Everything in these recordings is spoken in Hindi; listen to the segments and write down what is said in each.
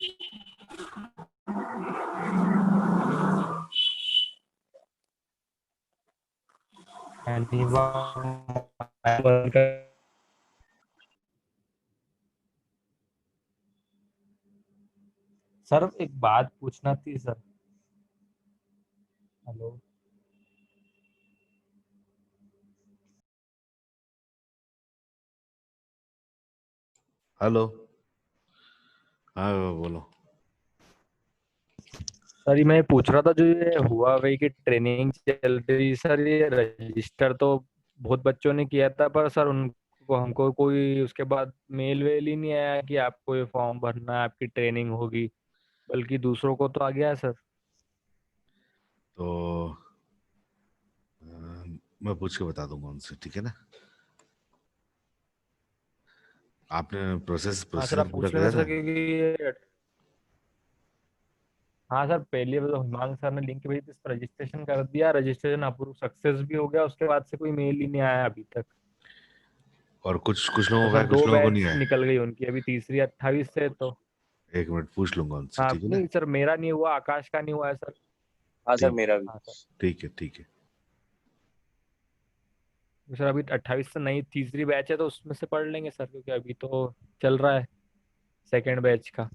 सर एक बात पूछना थी सर। हेलो। हेलो। हाँ बोलो। सर ये मैं पूछ रहा था, जो ये हुआवेई की ट्रेनिंग चल रही सर, ये रजिस्टर तो बहुत बच्चों ने किया था, पर सर उनको हमको कोई उसके बाद मेल वेल ही नहीं आया कि आपको ये फॉर्म भरना है, आपकी ट्रेनिंग होगी। बल्कि दूसरों को तो आ गया है सर। तो मैं पूछ के बता दूंगा उनसे, ठीक है ना। आपने प्रोसेस हाँ सर, प्रोसीजर आप पूरा पूछ लेना कराया सर, था? क्योंकि हाँ सर, पहले मतलब हिमांशु सर ने लिंक भेजी थी, इस पर रजिस्ट्रेशन कर दिया, रजिस्ट्रेशन अप्रूव सक्सेस भी हो गया, उसके बाद से कोई मेल ही नहीं आया अभी तक। और कुछ कुछ और लोगों का सर है, कुछ दो लोगों को नहीं बैच आया। निकल गई उनकी, अभी तीसरी 28 से तो। एक मिनट पूछ लूंगा उनसे, हाँ ठीक है ना। नहीं सर, मेरा नहीं हुआ, आकाश का नहीं हुआ है सर। हाँ सर, ठीक मेरा भी। हाँ सर। ठीक है ठीक है। तो सर अभी 28 से नई तीसरी बैच है, तो उसमें से पढ़ लेंगे सर, क्योंकि अभी तो चल रहा है सेकेंड बैच का।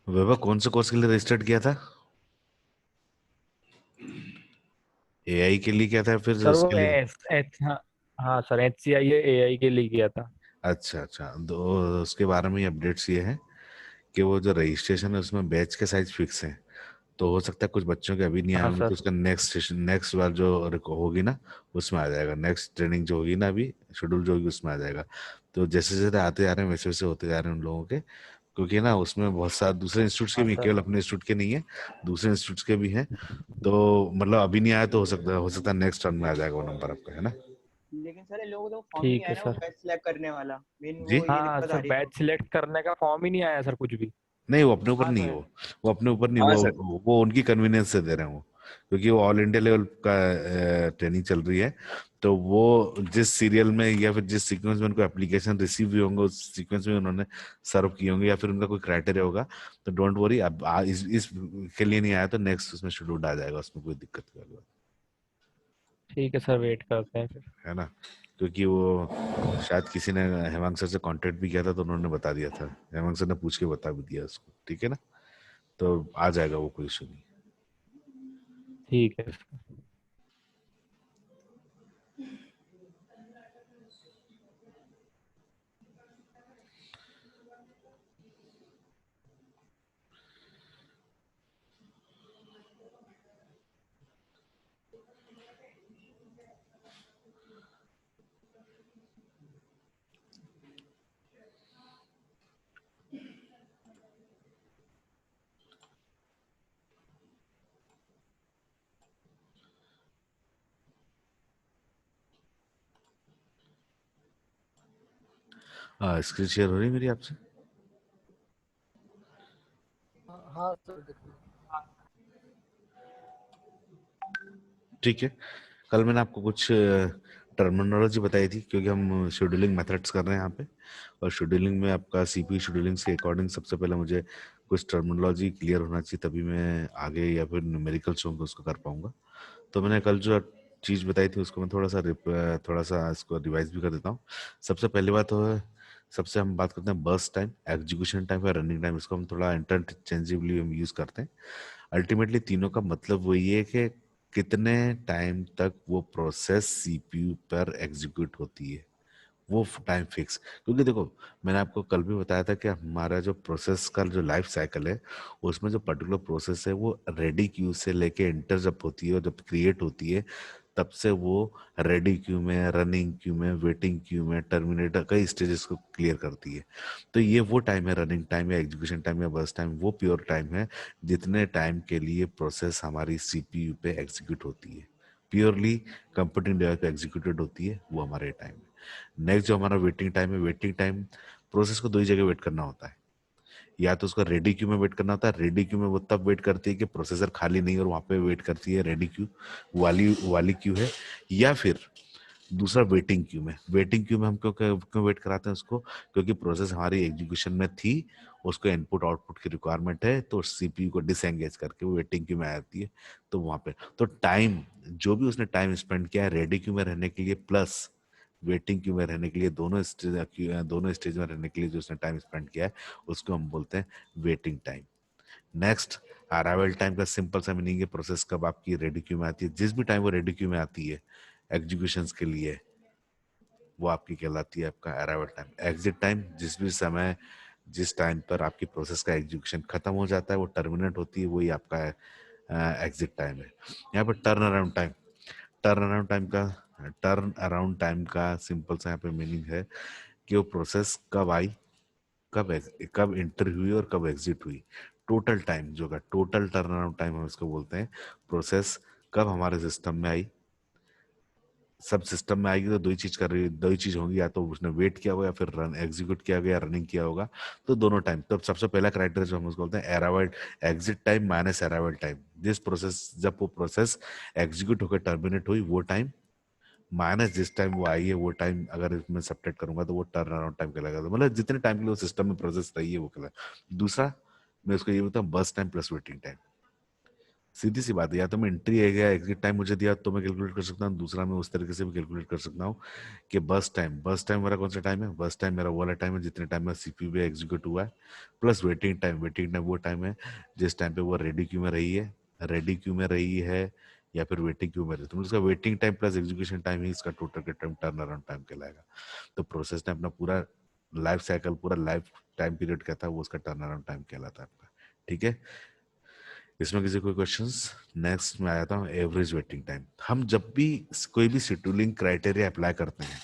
वैभव कौन से कोर्स के लिए रजिस्टर्ड किया था? एआई के लिए क्या था फिर सर वो उसके लिए? हाँ। हाँ सर, HCI AI के लिए किया था। अच्छा अच्छा, दो उसके बारे में अपडेट्स ये है कि वो जो रजिस्ट्रेशन है उसमें बैच के साइज फिक्स है। तो हो सकता है कुछ बच्चों के अभी नहीं आए हाँ होंगे, तो सर। उसका नेक्स्ट सेशन, नेक्स्ट बार जो होगी ना उसमें आ जाएगा। नेक्स्ट ट्रेनिंग जो होगी ना, अभी शेड्यूल जो होगी उसमें आ जाएगा। तो जैसे जैसे आते जा रहे हैं वैसे वैसे होते जा रहे हैं उन लोगों के, क्योंकि ना उसमें बहुत सारे दूसरे इंस्टीट्यूट्स के हाँ भी हैं, सर। केवल अपने इंस्टीट्यूट के नहीं है, दूसरे इंस्टीट्यूट्स के भी हैं। तो मतलब अभी नहीं आया तो हो सकता है नेक्स्ट टर्न में आ जाएगा वो नंबर आपका, है ना। लेकिन सर इन लोगों को तो फॉर्म ही नहीं ठीक आया है ना, वो सर। बैच सिलेक्ट करने वाला। मेन जी। वो ये हाँ दिक्कत आ सर, रही है बैच सिलेक्ट करने का फॉर्म ही नहीं आया सर, कुछ भी। नहीं वो अपने ऊपर हाँ नहीं है, सर। वो अपने ऊपर नहीं, हाँ वो सर। वो उनकी कन्वीनियंस से दे रहे हैं वो, क्योंकि वो ऑल इंडिया लेवल का ट्रेनिंग चल रही है। तो वो जिस सीरियल में या फिर जिस सीक्वेंस में उनको एप्लीकेशन रिसीव हुए होंगे, उस सीक्वेंस में उन्होंने सर्व किए होंगे, या फिर उनका कोई क्राइटेरिया होगा। तो डोंट वरी, अब इस के लिए नहीं आया तो नेक्स्ट उसमें शेड्यूल आ जाएगा, उसमें कोई दिक्कत की बात ठीक है सर, वेट करते हैं फिर। है ना। क्योंकि वो शायद किसी ने हेमंत सर से कांटेक्ट भी किया था, तो उन्होंने बता दिया था, हेमंत सर ने पूछ के बता भी दिया उसको, ठीक है ना। तो आ जाएगा वो, कोई इशू नहीं। ठीक है सर। स्क्रीन शेयर हो रही है मेरी आपसे? हाँ सर, देखिए। ठीक है। कल मैंने आपको कुछ टर्मिनोलॉजी बताई थी, क्योंकि हम शेड्यूलिंग मेथड्स कर रहे हैं यहाँ पे। और शेड्यूलिंग में आपका सीपीयू शेड्यूलिंग के अकॉर्डिंग सबसे पहले मुझे कुछ टर्मिनोलॉजी क्लियर होना चाहिए, तभी मैं आगे या फिर न्यूमेरिकल्स होंगे उसको कर पाऊंगा। तो मैंने कल जो चीज़ बताई थी उसको मैं थोड़ा सा इसको रिवाइज भी कर देता हूँ। सबसे पहली बात तो है, सबसे हम बात करते हैं बर्स्ट टाइम, एग्जीक्यूशन टाइम या रनिंग टाइम, इसको हम थोड़ा इंटरचेंजेबली हम यूज़ करते हैं। अल्टीमेटली तीनों का मतलब वही है कि कितने टाइम तक वो प्रोसेस सीपीयू पर एग्जीक्यूट होती है, वो टाइम फिक्स। क्योंकि देखो, मैंने आपको कल भी बताया था कि हमारा जो प्रोसेस का जो लाइफ साइकिल है, उसमें जो पर्टिकुलर प्रोसेस है वो रेडी क्यू से लेके इंटर जब होती है और जब क्रिएट होती है, तब से वो रेडी क्यू में, रनिंग क्यू में, वेटिंग क्यू में, टर्मिनेटर, कई स्टेजेस को क्लियर करती है। तो ये वो टाइम है, रनिंग टाइम या एग्जीक्यूशन टाइम या बर्स्ट टाइम, वो प्योर टाइम है जितने टाइम के लिए प्रोसेस हमारी सीपीयू पे एग्जीक्यूट होती है, प्योरली कंप्यूटिंग डिवाइस पे एग्जीक्यूटेड होती है, वो हमारे टाइम है। नेक्स्ट जो हमारा वेटिंग टाइम है, वेटिंग टाइम प्रोसेस को दो ही जगह वेट करना होता है। या तो उसको रेडी क्यू में वेट करना होता है, रेडी क्यू में वो तब वेट करती है कि प्रोसेसर खाली नहीं और वहां पे वेट करती है, रेडी क्यू वाली वाली क्यू है। या फिर दूसरा वेटिंग क्यू में, वेटिंग क्यू में हम क्यों क्यों वेट कराते हैं उसको, क्योंकि प्रोसेस हमारी एग्जीक्यूशन में थी, उसको इनपुट आउटपुट की रिक्वायरमेंट है, तो सीपीयू को डिसएंगेज करके वो वेटिंग क्यू में आती है। तो वहां पे तो टाइम, जो भी उसने टाइम स्पेंड किया है रेडी क्यू में रहने के लिए प्लस वेटिंग क्यू में रहने के लिए, दोनों स्टेज में रहने के लिए जो उसने टाइम स्पेंड किया है, उसको हम बोलते हैं waiting time. Next, arrival time का सिंपल सा मीनिंग है प्रोसेस कब आपकी रेडी क्यू में आती है, जिस भी टाइम वो रेडी क्यू में आती है एग्जीक्यूशन के लिए, वो आपकी कहलाती है आपका अराइवल टाइम। एग्जिट टाइम, जिस भी समय, जिस टाइम पर आपकी प्रोसेस का एग्जीक्यूशन खत्म हो जाता है, वो टर्मिनेट होती है, वही आपका एग्जिट टाइम है। यहाँ पर turn around time, turn around time का सिंपल सा यहाँ पे मीनिंग है कि वो प्रोसेस कब आई, कब एंटर हुई और कब एग्जिट हुई। टोटल टाइम जो का टोटल टर्न अराउंड टाइम हम इसको बोलते हैं। प्रोसेस कब हमारे सिस्टम में आई, सब सिस्टम में आएगी तो दो ही चीज कर रही, दो ही चीज होंगी, या तो उसने वेट किया होगा या फिर रन एग्जीक्यूट किया होगा या रनिंग किया होगा, तो दोनों टाइम। तो सबसे पहला क्राइटेरिया जो हम उसको बोलते हैं arrival, exit time minus arrival time, जिस प्रोसेस, जब वो प्रोसेस एग्जीक्यूट होकर टर्मिनेट हुई वो टाइम माइनस जिस टाइम वो आई है वो टाइम, अगर इसमें सब्ट्रैक्ट करूंगा तो वो टर्न अराउंड टाइम कहलाएगा। तो मतलब जितने टाइम के लिए वो सिस्टम में प्रोसेस रही है वो कहलाएगा। दूसरा मैं उसको ये बोलता हूँ बस टाइम प्लस वेटिंग टाइम। सीधी सी बात है, या तो मैं एंट्री है गया एग्जिट टाइम मुझे दिया तो मैं कैलकुलेट कर सकता हूँ, दूसरा मैं उस तरीके से भी कैलकुलेट कर सकता हूँ कि बस टाइम मेरा कौन सा टाइम है, बस टाइम मेरा वो वाला टाइम है जितने टाइम में सीपीयू पे एग्जीक्यूट हुआ है, प्लस वेटिंग टाइम वो टाइम है जिस टाइम पे वो रेडी क्यू में रही है, रेडी क्यू में रही है या फिर वेटिंग क्यू में रही है, तो इसका waiting time plus execution time ही इसका टोटल का टाइम टर्न अराउंड टाइम कहलाएगा। तो प्रोसेस ने अपना पूरा लाइफ साइकिल, पूरा लाइफ टाइम पीरियड कहता है वो उसका टर्न अराउंड टाइम कहलाता है आपका। ठीक है, इसमें किसी कोई क्वेश्चंस? नेक्स्ट में आ जाता हूँ एवरेज वेटिंग टाइम। हम जब भी कोई भी शेड्यूलिंग क्राइटेरिया अप्लाई करते हैं,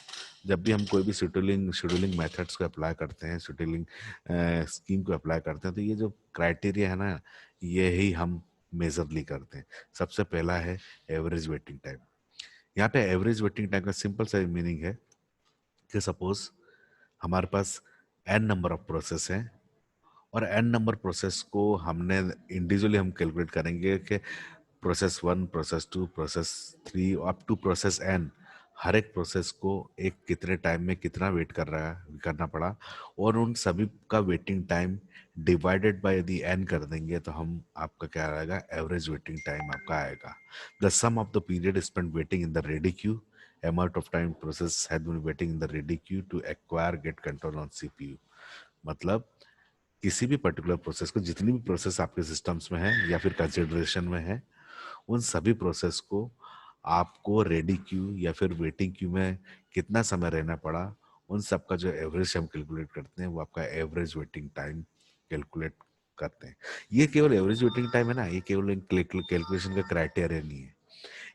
जब भी हम कोई भी शेड्यूलिंग मेथड्स को अप्लाई करते हैं, शेड्यूलिंग स्कीम को अप्लाई करते हैं, तो ये जो क्राइटेरिया है ना, ये ही हम मेजरली करते हैं। सबसे पहला है एवरेज वेटिंग टाइम। यहाँ पे एवरेज वेटिंग टाइम का सिंपल सा मीनिंग है कि सपोज हमारे पास n नंबर ऑफ प्रोसेस हैं और n नंबर प्रोसेस को हमने इंडिविजुअली हम कैलकुलेट करेंगे कि process 1, process 2, process 3 up to process n, हर एक प्रोसेस को एक कितने टाइम में कितना वेट करना पड़ा, और उन सभी का वेटिंग टाइम डिवाइडेड बाय यदि n कर देंगे तो हम आपका क्या आएगा, एवरेज वेटिंग टाइम आपका आएगा। The sum of the period spent waiting in the ready queue, amount of time process had been waiting in the ready queue to acquire get control on CPU। मतलब किसी भी पर्टिकुलर प्रोसेस को, जितनी भी प्रोसेस आपके सिस्टम्स में है या फिर कंसिडरेशन में है, उन सभी प्रोसेस को आपको रेडी क्यू या फिर वेटिंग क्यू में कितना समय रहना पड़ा, उन सब का जो एवरेज हम कैलकुलेट करते हैं वो आपका एवरेज वेटिंग टाइम कैलकुलेट करते हैं। ये केवल एवरेज वेटिंग टाइम है ना, ये केवल कैलकुलेशन का क्राइटेरिया नहीं है,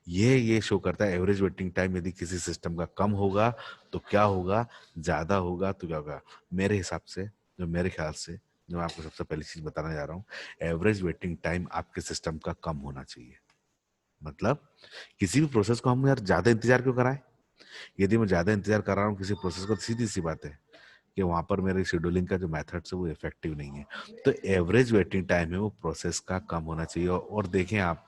ये शो करता है एवरेज वेटिंग टाइम यदि किसी सिस्टम का कम होगा तो क्या होगा, ज्यादा होगा तो क्या होगा। मेरे हिसाब से, जो मेरे ख्याल से, जो मैं आपको सबसे पहली चीज बताने जा रहा हूँ, एवरेज वेटिंग टाइम आपके सिस्टम का कम होना चाहिए। मतलब किसी भी प्रोसेस को हम यार ज्यादा इंतजार क्यों कराएं, यदि मैं ज्यादा इंतजार कर रहा हूँ किसी प्रोसेस को, सीधी सी बात है कि वहां पर मेरे शेड्यूलिंग का जो मेथड है वो इफेक्टिव नहीं है। तो एवरेज वेटिंग टाइम है वो प्रोसेस का कम होना चाहिए। और देखें आप,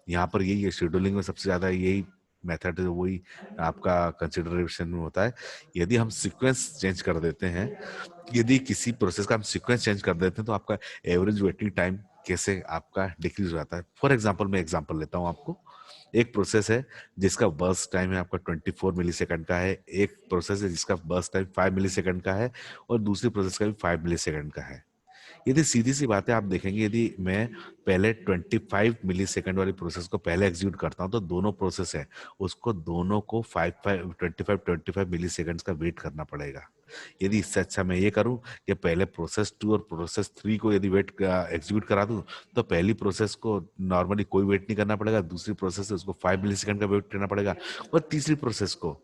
यहाँ पर यही है शेड्यूलिंग में सबसे ज्यादा यही मेथड है, वही आपका कंसिडरेशन में होता है। यदि हम सीक्वेंस चेंज कर देते हैं, यदि किसी प्रोसेस का हम सीक्वेंस चेंज कर देते हैं तो आपका एवरेज वेटिंग टाइम कैसे आपका डिक्रीज हो जाता है। फॉर एग्जांपल मैं एग्जांपल लेता हूँ आपको, एक प्रोसेस है जिसका बर्स्ट टाइम है आपका 24 मिली सेकंड का है, एक प्रोसेस है जिसका बर्स्ट टाइम 5 मिली सेकंड का है, और दूसरी प्रोसेस का भी 5 मिली सेकंड का है। यदि सीधी सी बात है, आप देखेंगे यदि मैं पहले 25 मिली सेकेंड वाली प्रोसेस को पहले एग्जीक्यूट करता हूँ तो दोनों प्रोसेस है उसको दोनों को 25 मिली सेकेंड्स का वेट करना पड़ेगा। यदि इससे अच्छा मैं ये करूं कि पहले प्रोसेस 2 और प्रोसेस 3 को यदि वेट एग्जीक्यूट करा दूं तो पहली प्रोसेस को नॉर्मली कोई वेट नहीं करना पड़ेगा, दूसरी प्रोसेस से उसको 5 मिली सेकेंड का वेट करना पड़ेगा और तीसरी प्रोसेस को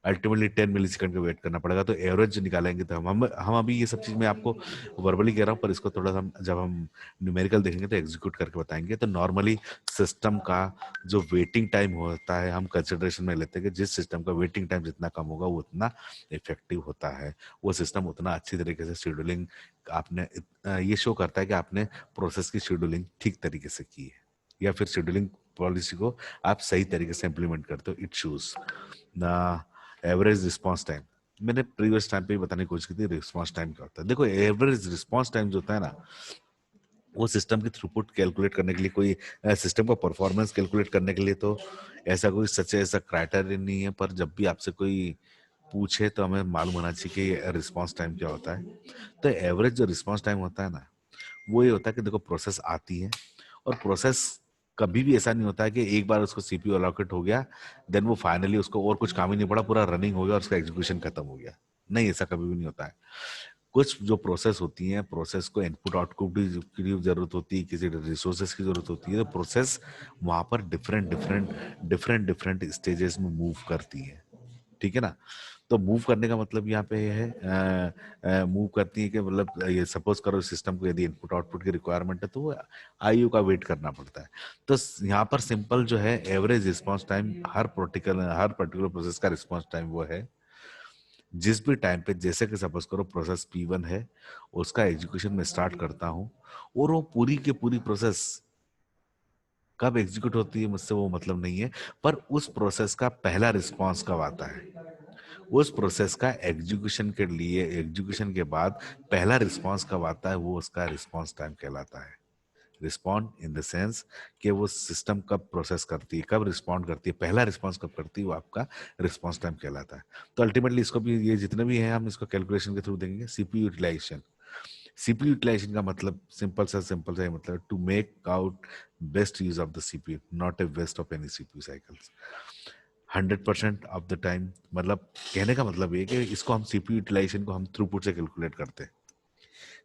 अल्टीमेटली 10 मिली सेकंड का वेट करना पड़ेगा। तो एवरेज निकालेंगे तो हम अभी ये सब चीज मैं आपको वर्बली कह रहा हूँ, पर इसको थोड़ा सा जब हम न्यूमेरिकल देखेंगे तो एग्जीक्यूट करके बताएंगे। तो नॉर्मली सिस्टम का जो वेटिंग टाइम होता है हम कंसिडरेशन में लेते हैं कि जिस सिस्टम का वेटिंग टाइम जितना कम होगा वो उतना इफेक्टिव होता है, वो सिस्टम उतना अच्छी तरीके से शेड्यूलिंग आपने ये शो करता है कि आपने प्रोसेस की शेड्यूलिंग ठीक तरीके से की है या फिर शेड्यूलिंग पॉलिसी को आप सही तरीके से इंप्लीमेंट करते हो। It shoes the average response time. मैंने प्रीवियस टाइम पे भी बताने की कोशिश की थी रिस्पॉन्स टाइम क्या होता है। देखो एवरेज रिस्पॉन्स टाइम जो होता है ना वो सिस्टम की थ्रूपुट कैलकुलेट करने के लिए, कोई सिस्टम का परफॉर्मेंस कैलकुलेट करने के लिए तो ऐसा कोई सच ऐसा क्राइटेरिया नहीं है, पर जब भी आपसे कोई पूछे तो हमें मालूम होना चाहिए कि रिस्पॉन्स टाइम क्या होता है। तो एवरेज जो रिस्पॉन्स टाइम होता है ना वो ये होता है कि देखो प्रोसेस आती है और प्रोसेस कभी भी ऐसा नहीं होता है कि एक बार उसको सीपीयू अलॉकेट हो गया देन वो फाइनली उसको और कुछ काम ही नहीं पड़ा, पूरा रनिंग हो गया और उसका एग्जीक्यूशन खत्म हो गया। नहीं, ऐसा कभी भी नहीं होता है। कुछ जो प्रोसेस होती हैं, प्रोसेस को इनपुट आउटपुट की भी जरूरत होती है, किसी रिसोर्सेस की जरूरत होती है, तो प्रोसेस वहां पर डिफरेंट स्टेजेस में मूव करती है। ठीक है ना। तो मूव करने का मतलब यहाँ पे है मूव करती है कि मतलब ये सपोज करो सिस्टम को यदि इनपुट आउटपुट की रिक्वायरमेंट है तो वो आईयू का वेट करना पड़ता है। तो यहाँ पर सिंपल जो है एवरेज रिस्पांस टाइम हर पर्टिकुलर प्रोसेस का रिस्पांस टाइम वो है जिस भी टाइम पे, जैसे कि सपोज करो प्रोसेस P1 है उसका एग्जीक्यूशन में स्टार्ट करता हूं और वो पूरी की पूरी प्रोसेस कब एग्जीक्यूट होती है मुझसे वो मतलब नहीं है, पर उस प्रोसेस का पहला रिस्पांस कब आता है, उस प्रोसेस का एग्जीक्यूशन के लिए एग्जीक्यूशन के बाद पहला रिस्पांस कब आता है वो उसका रिस्पांस टाइम कहलाता है। रिस्पॉन्ड इन द सेंस कि वो सिस्टम कब प्रोसेस करती है, कब रिस्पॉन्ड करती है, पहला रिस्पॉन्स कब करती है, वो आपका रिस्पॉन्स टाइम कहलाता है। तो अल्टीमेटली इसको भी ये जितने भी हैं हम इसको कैलकुलेशन के थ्रू देंगे। सीपीयू यूटिलाइजेशन, सीपीयू यूटिलाइजेशन का मतलब सिंपल सा मतलब to make out best use of the CPU, not a waste of any CPU cycles. 100% of the time, मतलब कहने का मतलब ये कि इसको हम सीपीयू यूटिलाइजेशन को हम थ्रूपुट से कैलकुलेट करते हैं।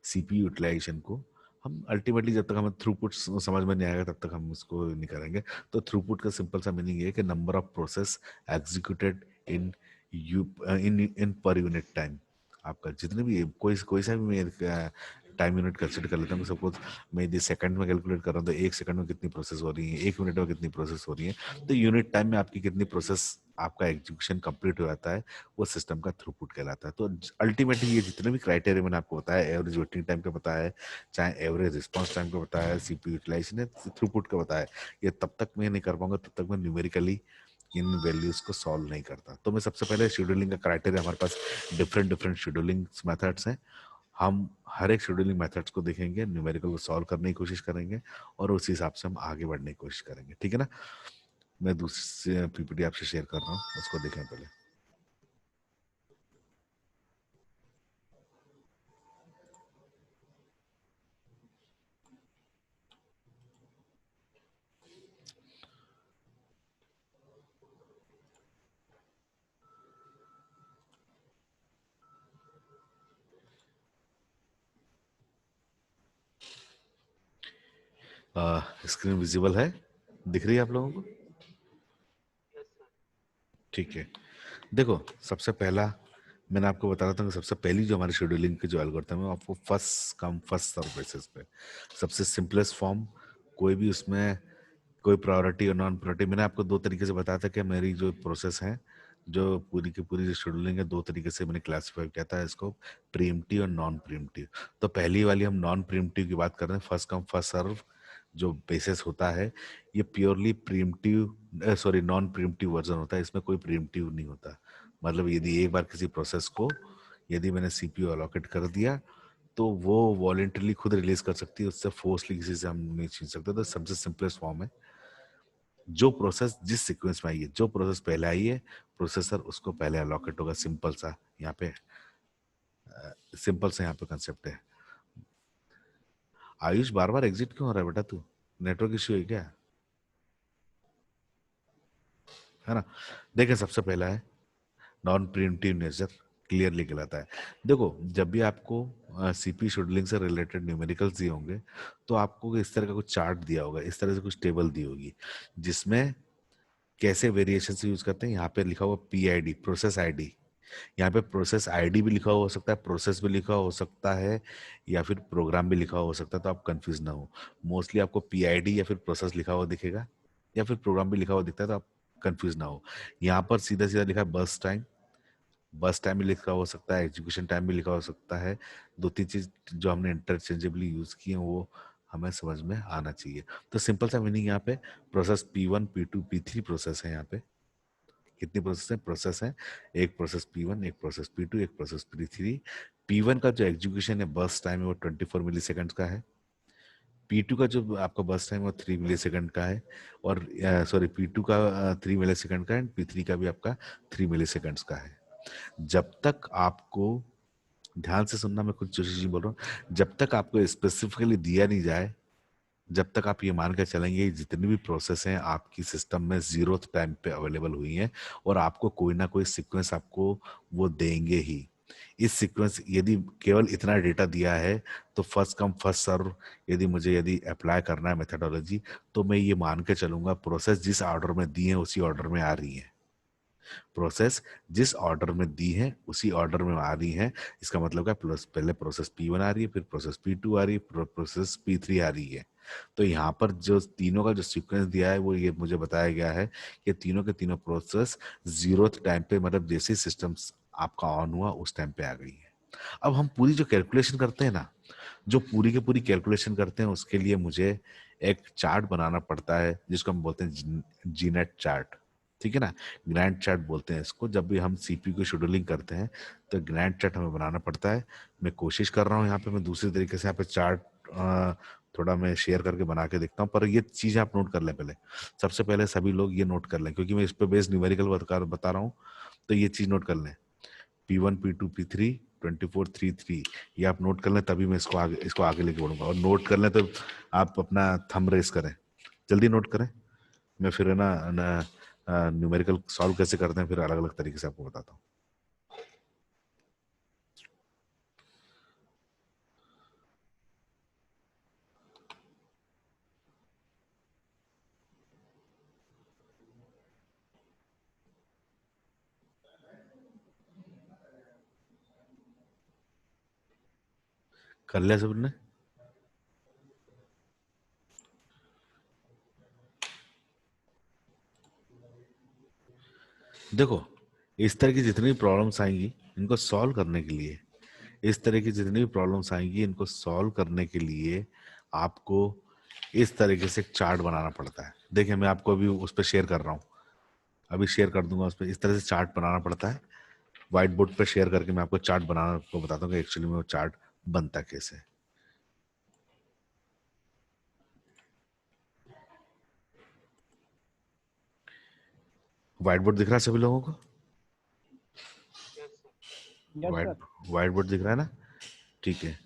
सीपीयू यूटिलाइजेशन को हम अल्टीमेटली जब तक हमें थ्रूपुट समझ में नहीं आएगा तब तक हम इसको नहीं करेंगे। तो थ्रूपुट का सिंपल सा मीनिंग ये है कि number of process executed in you in per unit time. आपका जितने भी कोई सा भी मैं टाइम यूनिट कंसिडर कर लेता हूँ। सपोज मैं यदि सेकंड में कैलकुलेट कर रहा हूँ तो एक सेकंड में कितनी प्रोसेस हो रही है, एक मिनट में कितनी प्रोसेस हो रही है, तो यूनिट टाइम में आपकी कितनी प्रोसेस आपका एग्जीक्यूशन कंप्लीट हो जाता है वो सिस्टम का थ्रूपुट कहलाता है। तो अल्टीमेटली ये जितने भी क्राइटेरिया मैंने आपको बताया, एवरेज वेटिंग टाइम का बताया है, चाहे एवरेज रिस्पांस टाइम का बताया है, सीपीयू यूटिलाइजेशन है, थ्रूपुट का बताया है, ये तब तक मैं नहीं कर पाऊंगा तब तक मैं न्यूमेरिकली इन वैल्यूज को सॉल्व नहीं करता। तो मैं सबसे पहले शेड्यूलिंग का क्राइटेरिया, हमारे पास डिफरेंट शेड्यूलिंग मेथड्स हैं, हम हर एक शेड्यूलिंग मेथड्स को देखेंगे, न्यूमेरिकल को सॉल्व करने की कोशिश करेंगे और उस हिसाब से हम आगे बढ़ने की कोशिश करेंगे। ठीक है ना। मैं दूसरी पीपीटी आपसे शेयर कर रहा हूँ, उसको देखें पहले। स्क्रीन विजिबल है, दिख रही है आप लोगों को? ठीक है। देखो सबसे पहला मैंने आपको बता रहा था कि सबसे पहली जो हमारी शेड्यूलिंग की जो एल्गोरिथम है आपको first come first serve basis पे, सबसे सिंपलेस्ट फॉर्म, कोई भी उसमें कोई प्रायोरिटी और नॉन प्रायोरिटी, मैंने आपको दो तरीके से बताया था कि मेरी जो प्रोसेस है, जो पूरी की पूरी जो शेड्यूलिंग है, दो तरीके से मैंने क्लासिफाई किया था इसको, प्रीएम्प्टिव और नॉन प्रीएम्प्टिव। तो पहली वाली हम नॉन प्रीएम्प्टिव की बात कर रहे हैं, फर्स्ट कम फर्स्ट सर्व जो बेसिस होता है, ये purely pre-emptive sorry non pre-emptive version होता है, इसमें कोई प्रीएम्प्टिव नहीं होता। मतलब यदि एक बार किसी प्रोसेस को यदि मैंने सीपीयू अलॉकेट कर दिया तो वो वॉलेंटरली खुद रिलीज कर सकती है, उससे फोर्सली किसी से हम नहीं छीन सकते। तो सबसे सिंपलेस्ट फॉर्म है, जो प्रोसेस जिस सीक्वेंस में आई है, जो प्रोसेस पहले आई है प्रोसेसर उसको पहले अलॉकेट होगा। सिंपल सा यहाँ पे कंसेप्ट है। आयुष बार बार एग्जिट क्यों हो रहा है बेटा? तू नेटवर्क इश्यू है क्या? है ना? देखें, सबसे पहला है नॉन प्रिएम्प्टिव नेचर, क्लियरली कहलाता है। देखो, जब भी आपको सीपी शेड्यूलिंग से रिलेटेड न्यूमेरिकल्स दिए होंगे तो आपको इस तरह का कुछ चार्ट दिया होगा, इस तरह से कुछ टेबल दी होगी जिसमें कैसे वेरिएशन यूज करते हैं। यहाँ पे लिखा हुआ पीआईडी, प्रोसेस आईडी। यहाँ पे प्रोसेस आईडी भी लिखा हुआ हो सकता है, प्रोसेस भी लिखा हो सकता है, या फिर प्रोग्राम भी लिखा हुआ हो सकता है, तो आप कंफ्यूज ना हो। मोस्टली आपको पीआईडी या फिर प्रोसेस लिखा हुआ दिखेगा, या फिर प्रोग्राम भी लिखा हुआ दिखता है, तो आप कंफ्यूज ना हो। यहाँ पर सीधा सीधा लिखा है बस टाइम, बस टाइम भी लिखा हो सकता है, एग्जीक्यूशन टाइम भी लिखा हो सकता है। दो तीन चीज जो हमने इंटरचेंजेबली यूज की है वो हमें समझ में आना चाहिए। तो सिंपल सा मीनिंग यहाँ पे process P1 P2 P3 process है। यहाँ पे कितनी प्रोसेस है? प्रोसेस है एक प्रोसेस P1, एक प्रोसेस P2, एक प्रोसेस P3। P1 का जो एग्जीक्यूशन है बस टाइम है वो 24 मिली सेकेंड का है। P2 का जो आपका बस टाइम है वो 3 मिली सेकेंड का है, और सॉरी P2 का 3 मिली सेकेंड का है, P3 का भी आपका 3 मिली सेकेंड्स का है। जब तक आपको, ध्यान से सुनना, मैं कुछ जो चीज बोल रहा हूँ, जब तक आपको स्पेसिफिकली दिया नहीं जाए, जब तक आप ये मान के चलेंगे जितनी भी प्रोसेस हैं आपकी सिस्टम में जीरो टाइम पे अवेलेबल हुई हैं, और आपको कोई ना कोई सीक्वेंस आपको वो देंगे ही। इस सीक्वेंस, यदि केवल इतना डेटा दिया है तो फर्स्ट कम फर्स्ट सर्व, यदि अप्लाई करना है मेथडोलॉजी, तो मैं ये मान के चलूंगा प्रोसेस जिस ऑर्डर में दी है उसी ऑर्डर में आ रही है। प्रोसेस जिस ऑर्डर में दी है उसी ऑर्डर में आ रही है। इसका मतलब क्या? प्लस पहले प्रोसेस P1 आ रही है, फिर प्रोसेस P2 आ रही है, प्रोसेस P3 आ रही है। तो यहाँ पर जो तीनों का जो सीक्वेंस दिया है वो ये मुझे बताया गया है कि तीनों के तीनों प्रोसेस जीरो टाइम पे, मतलब जैसे सिस्टम आपका ऑन हुआ उस टाइम पे आ गई है। अब हम पूरी जो कैलकुलेशन करते हैं ना, जो पूरी की पूरी कैलकुलेशन करते हैं, उसके लिए मुझे एक चार्ट बनाना पड़ता है जिसको हम बोलते हैं जीनेट चार्ट। ठीक है ना? ग्रैंड चार्ट बोलते हैं इसको। जब भी हम सीपीयू की शेड्यूलिंग करते हैं तो ग्रैंड चार्ट हमें बनाना पड़ता है। मैं कोशिश कर रहा हूँ यहाँ पे, मैं दूसरी तरीके से यहाँ पे चार्ट थोड़ा मैं शेयर करके बना के देखता हूँ, पर ये चीज़ आप नोट कर लें पहले। सबसे पहले सभी लोग ये नोट कर लें, क्योंकि मैं इस पे बेस्ड न्यूमेरिकल बता रहा हूँ, तो ये चीज़ नोट कर लें। P1 P2 P3 24 3 3, ये आप नोट कर लें, तभी मैं इसको आगे लेके बढ़ूंगा। और नोट कर लें तो आप अपना थंब रेस करें, जल्दी नोट करें। मैं फिर है ना न्यूमेरिकल सॉल्व कैसे करते हैं फिर अलग अलग तरीके से आपको बताता हूँ। कर लिया सबने? देखो, इस तरह की जितनी प्रॉब्लम्स आएंगी इनको सॉल्व करने के लिए, इस तरह की जितनी भी प्रॉब्लम्स आएंगी इनको सॉल्व करने के लिए आपको इस तरीके से एक चार्ट बनाना पड़ता है। देखिए, मैं आपको अभी उस पर शेयर कर रहा हूँ, अभी शेयर कर दूंगा उस पर। इस तरह से चार्ट बनाना पड़ता है। व्हाइट बोर्ड पर शेयर करके मैं आपको चार्ट बनाना को बताता हूँ कि एक्चुअली में वो चार्ट बनता कैसे है। व्हाइट बोर्ड दिख रहा है सभी लोगों को? व्हाइट व्हाइट बोर्ड दिख रहा है ना? ठीक है।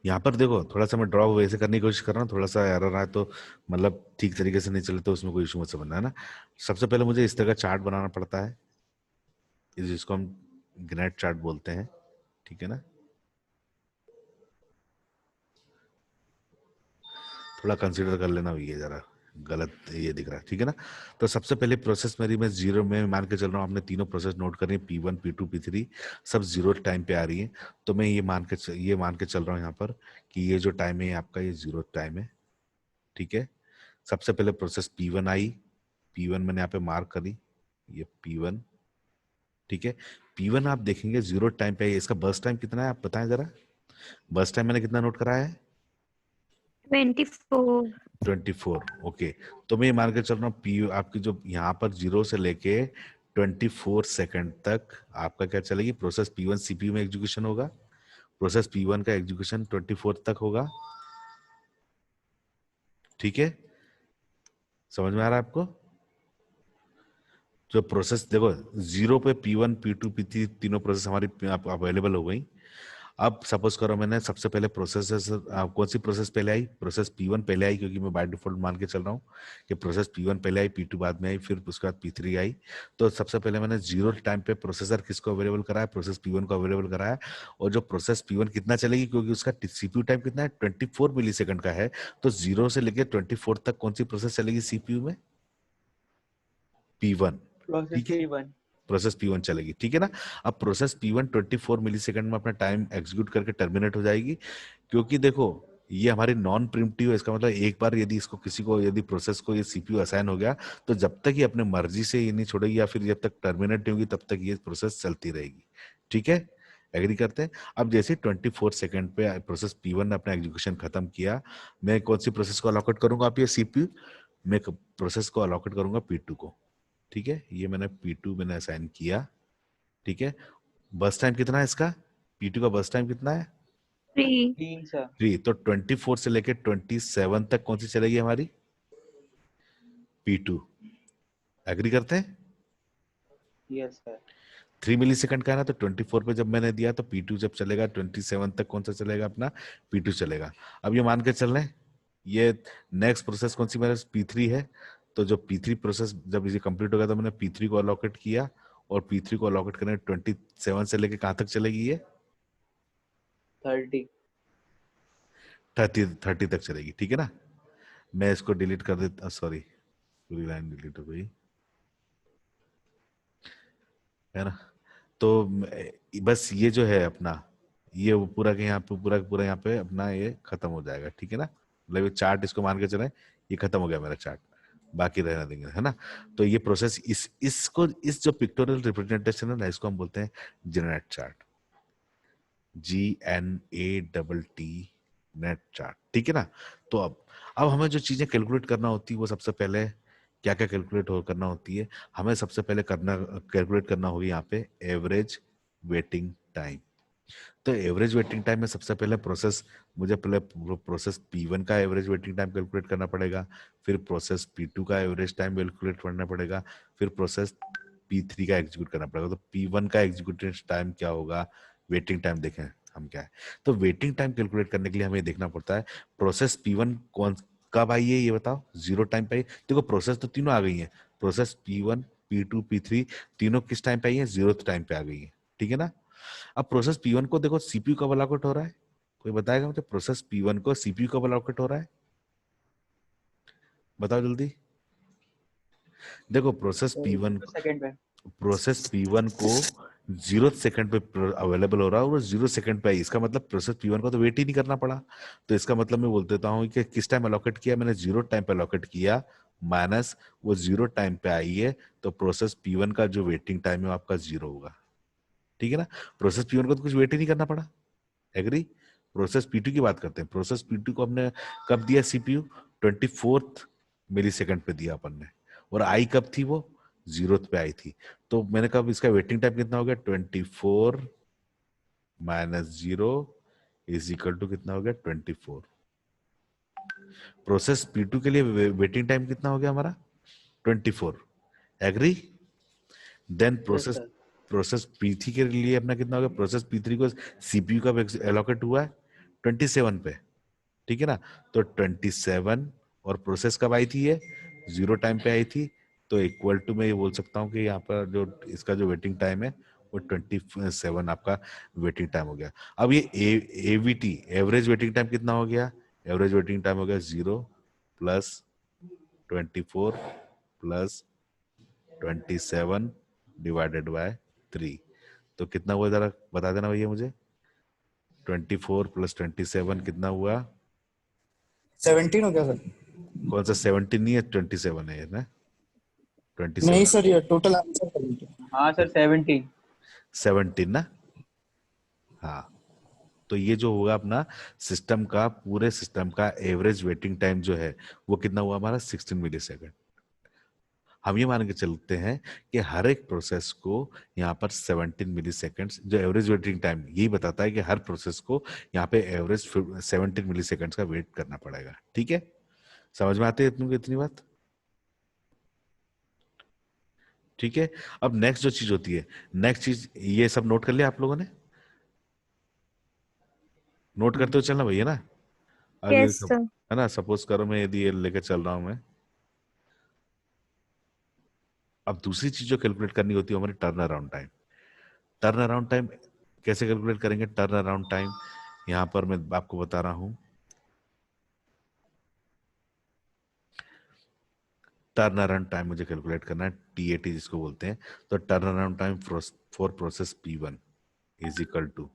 यहाँ पर देखो, थोड़ा सा मैं ड्रॉ वैसे करने की कोशिश कर रहा हूँ, थोड़ा सा एरर आए तो मतलब ठीक तरीके से नहीं चले तो उसमें कोई इशू मत समझना, है ना? सबसे पहले मुझे इस तरह का चार्ट बनाना पड़ता है, जिसको हम ग्नैट चार्ट बोलते हैं। ठीक है ना? थोड़ा कंसीडर कर लेना भैया, जरा गलत ये दिख रहा है। ठीक है ना? तो सबसे पहले प्रोसेस मेरी मैं जीरो में मान के चल रहा हूँ। आपने तीनों प्रोसेस नोट करी, P1 P2 P3 सब जीरो टाइम पे आ रही है। तो मैं ये मान के चल रहा हूँ यहाँ पर कि ये जो टाइम है आपका ये जीरो टाइम है। ठीक है? सबसे पहले प्रोसेस P1 आई, P1 मैंने यहाँ पे मार्क करी, ये P1। ठीक है? P1 आप देखेंगे जीरो टाइम पे आई। इसका बर्स्ट टाइम कितना है आप बताएं जरा? बर्स्ट टाइम मैंने कितना नोट कराया है? 24। 24। ओके। तो मैं ये मान के चल रहा हूँ पी आपकी जो यहाँ पर जीरो से लेके 24 सेकंड तक आपका क्या चलेगी? प्रोसेस P1 CPU में एग्जीक्यूशन होगा। प्रोसेस P1 का एग्जीक्यूशन 24 तक होगा। ठीक है, समझ में आ रहा है आपको? जो प्रोसेस देखो, 0 पे P1 P2 P3 तीनों प्रोसेस हमारी अवेलेबल हो गई। अब सपोज करो मैंने सबसे पहले प्रोसेस कौन सी प्रोसेस पहले आई, प्रोसेस P1 पहले आई, क्योंकि मैं बाय डिफॉल्ट मान के चल रहा हूँ कि प्रोसेस P1 पहले आई, P2 बाद में आई, फिर उसके बाद P3 आई। तो सबसे पहले मैंने 0 टाइम पे प्रोसेसर किसको अवेलेबल कराया, प्रोसेस P1 को अवेलेबल कराया। और जो प्रोसेस P1 कितना चलेगी, क्योंकि उसका सीपीयू टाइम कितना है, 24 मिली सेकंड का है, तो 0 से लेकर 24 तक कौन सी प्रोसेस चलेगी सीपीयू में, P1। प्रोसेस ठीक है, P1। प्रोसेस P1 चलेगी, ठीक है ना। अब प्रोसेस P1 24 मिलीसेकंड में अपना टाइम एग्जीक्यूट करके टर्मिनेट हो जाएगी, क्योंकि देखो ये हमारी नॉन प्रिम्प्टिव है। इसका मतलब एक बार यदि इसको किसी को, यदि प्रोसेस को ये सीपीयू असाइन हो गया, तो जब तक ये अपने मर्जी से ये नहीं छोड़ेगी या फिर जब तक टर्मिनेट नहीं होगी, तब तक ये प्रोसेस चलती रहेगी। ठीक है, एग्री करते हैं। अब जैसे 24 सेकंड पे प्रोसेस P1 ने अपना एग्जीक्यूशन खत्म किया, मैं कौन सी प्रोसेस को अलॉकेट करूंगा, आप ये सीपीयू, मैं प्रोसेस को अलॉकेट करूंगा P2 को। ठीक है, ये मैंने P2 मैंने असाइन किया। ठीक है, बस टाइम कितना है इसका, P2 का बस टाइम कितना है, 3। 3 सर। 3। तो 24 से लेकर 27 तक कौन सी चलेगी हमारी, P2। एग्री करते हैं? Yes sir. 3 मिली सेकंड का है ना, तो 24 पे जब मैंने दिया तो P2 जब चलेगा 27 तक कौन सा चलेगा, अपना P2 चलेगा। अब ये मान के चल रहे हैं, ये नेक्स्ट प्रोसेस कौन सी मेरे P3 है, तो जो P3 प्रोसेस जब इसे कंप्लीट होगा तो मैंने P3 को अलॉकेट किया, और P3 को अलॉकेट करने 27 से लेके कहाँ तक चलेगी ये, 30। 30 तक चलेगी। ठीक है ना, मैं इसको डिलीट कर देता, सॉरी पूरी लाइन डिलीट हो गई है ना। तो बस ये जो है अपना, ये वो पूरा के यहाँ पे पूरा पूरा यहाँ पे अपना ये खत्म हो जाएगा। ठीक है ना, मतलब ये चार्ट इसको मान के चले, ये खत्म हो गया मेरा चार्ट, बाकी रहना देंगे, है ना। तो ये प्रोसेस इसको इस जो पिक्टोरियल रिप्रेजेंटेशन है ना, इसको हम बोलते हैं generate chart, GNATT net chart. ठीक है ना। तो अब हमें जो चीजें कैलकुलेट करना होती है, वो सबसे पहले क्या क्या कैलकुलेट करना होती है, हमें सबसे पहले कैलकुलेट करना होगी यहाँ पे एवरेज वेटिंग टाइम। तो एवरेज वेटिंग टाइम में सबसे पहले मुझे पहले प्रोसेस P1 का एवरेज वेटिंग टाइम कैलकुलेट करना पड़ेगा, फिर प्रोसेस P2 का एवरेज टाइम कैलकुलेट करना पड़ेगा, फिर प्रोसेस P3 का एग्जीक्यूट करना पड़ेगा। तो P1 का एग्जीक्यूटिव टाइम क्या होगा, वेटिंग टाइम देखें हम क्या है। तो वेटिंग टाइम कैलकुलेट करने के लिए हमें देखना पड़ता है प्रोसेस P1 कब आई है, ये बताओ, 0 टाइम पे आई। देखो प्रोसेस तो तीनों आ गई है, प्रोसेस P1 P2 P3 तीनों किस टाइम पे आई है, 0 टाइम पे आ गई है। ठीक है ना। अब प्रोसेस P1 को देखो सीपीयू कब अलॉकेट हो रहा है, कोई बताएगा मुझे, प्रोसेस P1 को सीपीयू कब अलॉकेट हो रहा है, बताओ जल्दी। देखो प्रोसेस P1 को 0 सेकंड पे अवेलेबल हो रहा है, और 0 सेकंड पे आई, इसका मतलब प्रोसेस P1 को तो वेट ही नहीं करना पड़ा। तो इसका मतलब मैं बोल देता हूँ कि किस टाइम अलॉकेट किया, मैंने 0 टाइम पे अलॉकेट किया, माइनस वो 0 टाइम पे आई है, तो प्रोसेस P1 का जो वेटिंग टाइम है वो आपका 0 होगा। ठीक है ना, प्रोसेस P1 को तो कुछ वेट ही नहीं करना पड़ा। एग्री। प्रोसेस P2 की बात करते हैं, प्रोसेस P2 को हमने कब दिया सीपीयू, 24 मिली सेकंड पे दिया अपन ने, और आई कब थी, वो 0 पे आई थी। तो मैंने कहा इसका वेटिंग टाइम कितना हो गया, 24 माइनस 0 इज इक्वल टू कितना हो गया, 24। प्रोसेस P2 के लिए वेटिंग टाइम कितना हो गया हमारा, 24। Agree. Then yes sir. Process P3 के लिए अपना कितना हो गया, प्रोसेस P3 को सीपीयू का एलोकेट हुआ है 27 पे। ठीक है ना, तो 27, और प्रोसेस कब आई थी, ये 0 टाइम पे आई थी, तो इक्वल टू मैं ये बोल सकता हूँ कि यहाँ पर जो इसका जो वेटिंग टाइम है वो 27 आपका वेटिंग टाइम हो गया। अब ये एवीटी एवरेज वेटिंग टाइम कितना हो गया, एवरेज वेटिंग टाइम हो गया 0 प्लस 24 प्लस 27 डिवाइडेड बाय 3। तो कितना हुआ, जरा बता देना भैया मुझे, 24 प्लस 27 कितना हुआ, 17 हो गया सर। कौन सा 17 नहीं है, 27 है ना, 27 नहीं सर, ये टोटल आंसर 17। हाँ सर 17। 17 ना, हाँ। तो ये जो होगा अपना सिस्टम का, पूरे सिस्टम का एवरेज वेटिंग टाइम जो है वो कितना हुआ हमारा, 16 मिली सेकेंड। हम ये मान के चलते हैं कि हर एक प्रोसेस को यहाँ पर 17 मिली सेकेंड्स, जो एवरेज वेटिंग टाइम यही बताता है कि हर प्रोसेस को यहाँ पे एवरेज 17 मिली सेकेंड्स का वेट करना पड़ेगा। ठीक है, समझ में आती है तुमको इतनी बात? ठीक है। अब नेक्स्ट जो चीज होती है, नेक्स्ट चीज, ये सब नोट कर लिया आप लोगों ने? नोट करते हो चलना भैया ना। अब ये यस सब सर। है ना, सपोज करो मैं यदि ये लेकर चल रहा हूं मैं। अब दूसरी चीज जो कैलकुलेट करनी होती है हमारी turn around time. Turn around time कैसे कैलकुलेट करेंगे? टर्न अराउंड टाइम यहां पर मैं आपको बता रहा हूं। टर्न अराउंड टाइम मुझे कैलकुलेट करना है, TAT जिसको बोलते हैं। तो turn around time for process P1 is equal to,